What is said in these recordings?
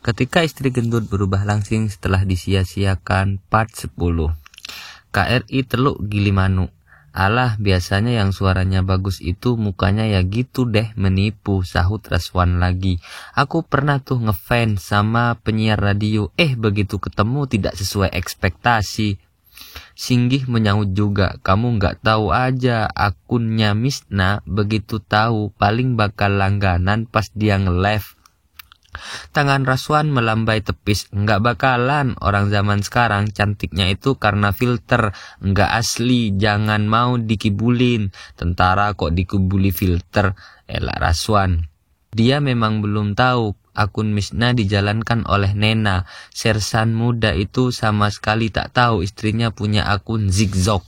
Ketika istri gendut berubah langsing setelah disia-siakan, part 10. KRI Teluk Gilimanuk. Alah, biasanya yang suaranya bagus itu mukanya ya gitu deh, menipu, sahut Raswan lagi. Aku pernah tuh ngefans sama penyiar radio, begitu ketemu tidak sesuai ekspektasi. Singgih menyahut juga, kamu nggak tahu aja, akunnya Misna begitu tahu paling bakal langganan pas dia nge-live. Tangan Raswan melambai tepis, nggak bakalan, orang zaman sekarang cantiknya itu karena filter, nggak asli, jangan mau dikibulin, tentara kok dikibuli filter, elak Raswan. Dia memang belum tahu akun Misna dijalankan oleh Nena, sersan muda itu sama sekali tak tahu istrinya punya akun zigzag.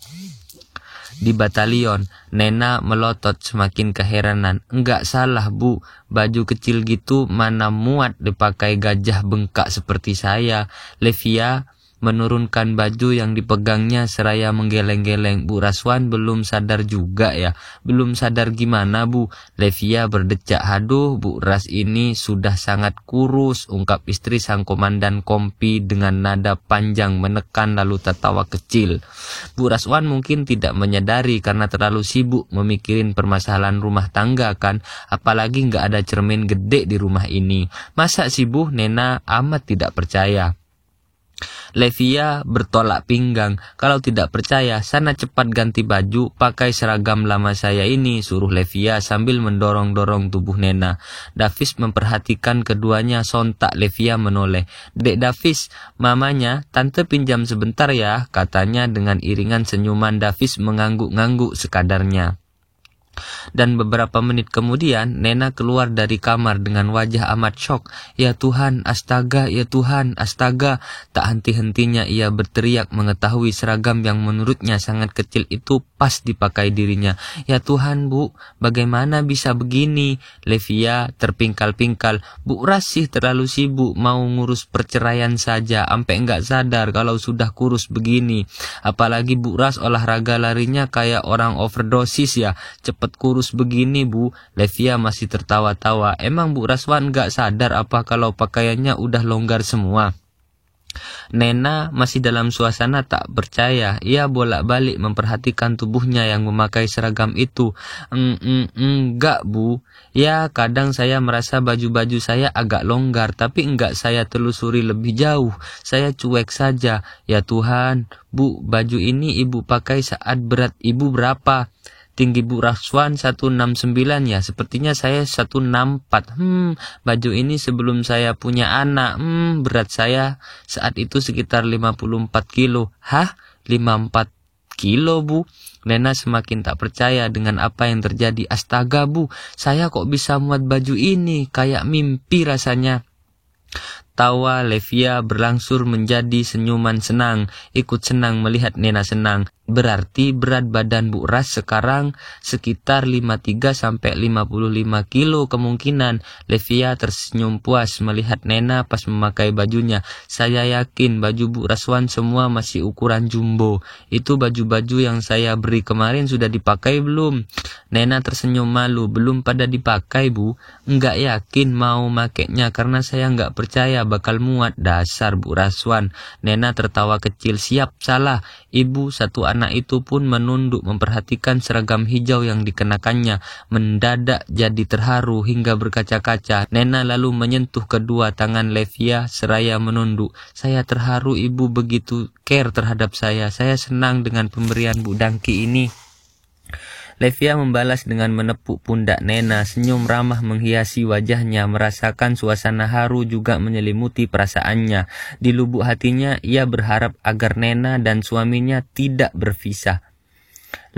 Di batalion, Nena melotot semakin keheranan. Enggak salah bu, baju kecil gitu mana muat dipakai gajah bengkak seperti saya. Levia menurunkan baju yang dipegangnya seraya menggeleng-geleng. Bu Raswan belum sadar juga ya. Belum sadar gimana bu? Levia berdecak, haduh Bu Ras ini sudah sangat kurus, ungkap istri sang komandan kompi dengan nada panjang menekan lalu tertawa kecil. Bu Raswan mungkin tidak menyadari karena terlalu sibuk memikirin permasalahan rumah tangga kan, apalagi nggak ada cermin gede di rumah ini. Masa sih Bu? Nena amat tidak percaya. Levia bertolak pinggang, kalau tidak percaya sana cepat ganti baju, pakai seragam lama saya ini, suruh Levia sambil mendorong-dorong tubuh Nena. Davis memperhatikan keduanya, sontak Levia menoleh. Dek Davis, mamanya, tante pinjam sebentar ya, katanya dengan iringan senyuman. Davis mengangguk-ngangguk sekadarnya. Dan beberapa menit kemudian Nena keluar dari kamar dengan wajah amat syok. Ya Tuhan, astaga, ya Tuhan, astaga. Tak henti-hentinya ia berteriak mengetahui seragam yang menurutnya sangat kecil itu pas dipakai dirinya. Ya Tuhan Bu, bagaimana bisa begini? Levia terpingkal-pingkal. Bu Ras sih terlalu sibuk mau ngurus perceraian saja, ampe enggak sadar kalau sudah kurus begini. Apalagi Bu Ras olahraga larinya kayak orang overdosis ya, cepet kurus begini Bu. Levia masih tertawa-tawa. Emang Bu Raswan gak sadar apa kalau pakaiannya udah longgar semua? Nena masih dalam suasana tak percaya. Ia bolak-balik memperhatikan tubuhnya yang memakai seragam itu. Enggak Bu. Ya kadang saya merasa baju-baju saya agak longgar, tapi enggak saya telusuri lebih jauh. Saya cuek saja. Ya Tuhan, Bu, baju ini ibu pakai saat berat ibu berapa? Tinggi Bu Raswan 169 ya, sepertinya saya 164. Baju ini sebelum saya punya anak. Berat saya saat itu sekitar 54 kilo. Hah? 54 kilo Bu? Nena semakin tak percaya dengan apa yang terjadi. Astaga Bu, saya kok bisa muat baju ini? Kayak mimpi rasanya. Tawa Levia berlangsur menjadi senyuman senang, ikut senang melihat Nena senang. Berarti berat badan Bu Ras sekarang sekitar 53-55 kilo kemungkinan. Levia tersenyum puas melihat Nena pas memakai bajunya. Saya yakin baju Bu Raswan semua masih ukuran jumbo. Itu baju-baju yang saya beri kemarin sudah dipakai belum? Nena tersenyum malu. Belum pada dipakai Bu. Enggak yakin mau makainya karena saya enggak percaya bakal muat. Dasar Bu Raswan. Nena tertawa kecil. Siap, salah. Ibu satu anak itu pun menunduk memperhatikan seragam hijau yang dikenakannya. Mendadak jadi terharu hingga berkaca-kaca. Nena lalu menyentuh kedua tangan Levia seraya menunduk. Saya terharu ibu begitu care terhadap saya. Saya senang dengan pemberian Bu Dangki ini. Levia membalas dengan menepuk pundak Nena. Senyum ramah menghiasi wajahnya. Merasakan suasana haru juga menyelimuti perasaannya. Di lubuk hatinya ia berharap agar Nena dan suaminya tidak berpisah.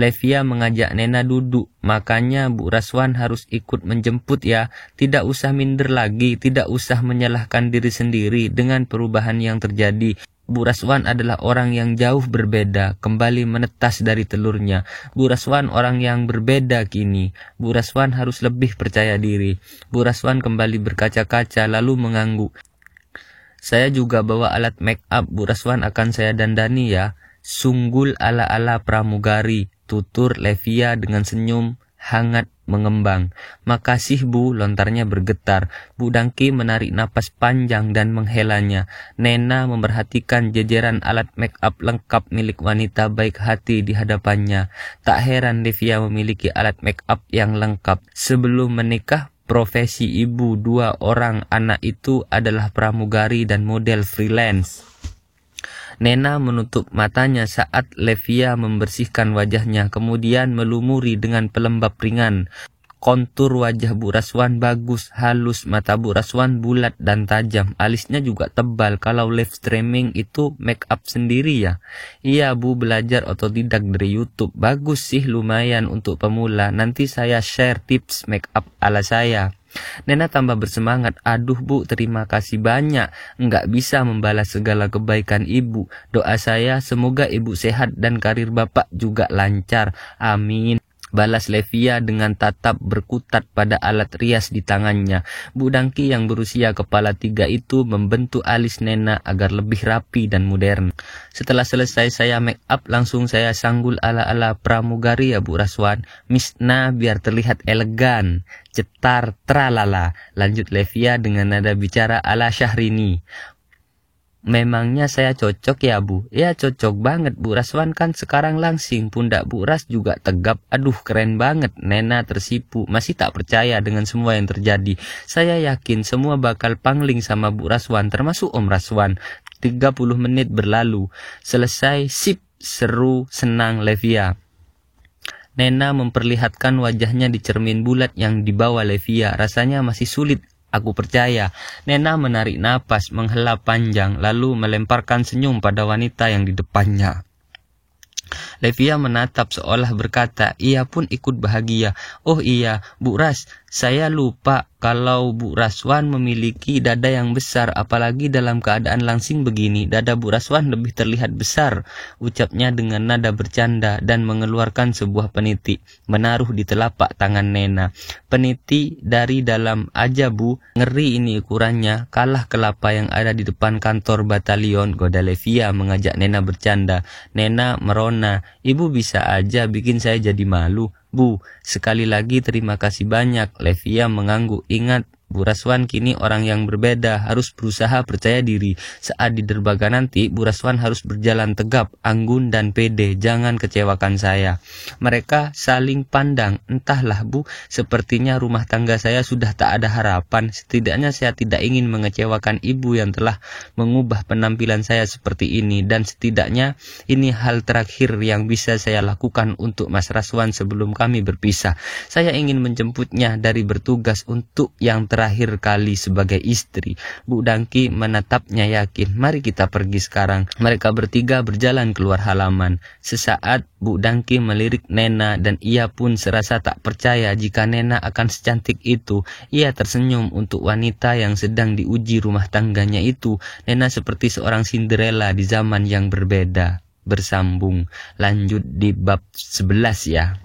Levia mengajak Nena duduk. Makanya Bu Raswan harus ikut menjemput ya. Tidak usah minder lagi. Tidak usah menyalahkan diri sendiri dengan perubahan yang terjadi. Bu Raswan adalah orang yang jauh berbeda, kembali menetas dari telurnya. Bu Raswan orang yang berbeda kini. Bu Raswan harus lebih percaya diri. Bu Raswan kembali berkaca-kaca lalu mengangguk. Saya juga bawa alat make up, Bu Raswan akan saya dandani ya. Sunggul ala-ala pramugari, tutur Levia dengan senyum hangat mengembang. Makasih Bu, lontarnya bergetar. Bu Dangki menarik napas panjang dan menghelanya. Nena memperhatikan jajaran alat make up lengkap milik wanita baik hati di hadapannya. Tak heran Levia memiliki alat make up yang lengkap. Sebelum menikah, profesi ibu 2 orang anak itu adalah pramugari dan model freelance. Nena menutup matanya saat Levia membersihkan wajahnya, kemudian melumuri dengan pelembab ringan. Kontur wajah Bu Raswan bagus, halus, mata Bu Raswan bulat dan tajam, alisnya juga tebal. Kalau live streaming itu make up sendiri ya? Iya Bu, belajar otodidak dari YouTube. Bagus sih, lumayan untuk pemula. Nanti saya share tips make up ala saya. Nena tambah bersemangat. Aduh Bu, terima kasih banyak. Enggak bisa membalas segala kebaikan Ibu. Doa saya semoga Ibu sehat dan karir Bapak juga lancar. Amin. Balas Levia dengan tatap berkutat pada alat rias di tangannya. Bu Dangki yang berusia kepala 3 itu membentuk alis Nena agar lebih rapi dan modern. Setelah selesai saya make up, langsung saya sanggul ala-ala pramugari ya Bu Raswan. Misna biar terlihat elegan. Cetar tralala, lanjut Levia dengan nada bicara ala Syahrini. Memangnya saya cocok ya Bu? Ya cocok banget, Bu Raswan kan sekarang langsing, pundak Bu Ras juga tegap. Aduh keren banget. Nena tersipu, masih tak percaya dengan semua yang terjadi. Saya yakin semua bakal pangling sama Bu Raswan, termasuk Om Raswan. 30 menit berlalu. Selesai, sip, seru, senang Levia. Nena memperlihatkan wajahnya di cermin bulat yang dibawa Levia. Rasanya masih sulit aku percaya. Nena menarik napas, menghela panjang, lalu melemparkan senyum pada wanita yang di depannya. Levia menatap seolah berkata, ia pun ikut bahagia. Oh iya, Bu Ras, saya lupa kalau Bu Raswan memiliki dada yang besar, apalagi dalam keadaan langsing begini. Dada Bu Raswan lebih terlihat besar, ucapnya dengan nada bercanda dan mengeluarkan sebuah peniti, menaruh di telapak tangan Nena. Peniti dari dalam aja Bu, ngeri ini ukurannya, kalah kelapa yang ada di depan kantor batalion, goda Levia mengajak Nena bercanda. Nena merona, Ibu bisa aja bikin saya jadi malu. Bu, sekali lagi terima kasih banyak. Levia mengangguk. Ingat, Bu Raswan kini orang yang berbeda, harus berusaha percaya diri. Saat di derbaga nanti, Bu Raswan harus berjalan tegap, anggun dan pede. Jangan kecewakan saya. Mereka saling pandang. Entahlah Bu, sepertinya rumah tangga saya sudah tak ada harapan. Setidaknya saya tidak ingin mengecewakan Ibu yang telah mengubah penampilan saya seperti ini. Dan setidaknya ini hal terakhir yang bisa saya lakukan untuk Mas Raswan sebelum kami berpisah. Saya ingin menjemputnya dari bertugas untuk yang terakhir kali sebagai istri. Bu Dangki menatapnya yakin. Mari kita pergi sekarang. Mereka bertiga berjalan keluar halaman. Sesaat Bu Dangki melirik Nena dan ia pun serasa tak percaya jika Nena akan secantik itu. Ia tersenyum untuk wanita yang sedang diuji rumah tangganya itu. Nena seperti seorang Cinderella di zaman yang berbeda. Bersambung. Lanjut di bab 11 ya.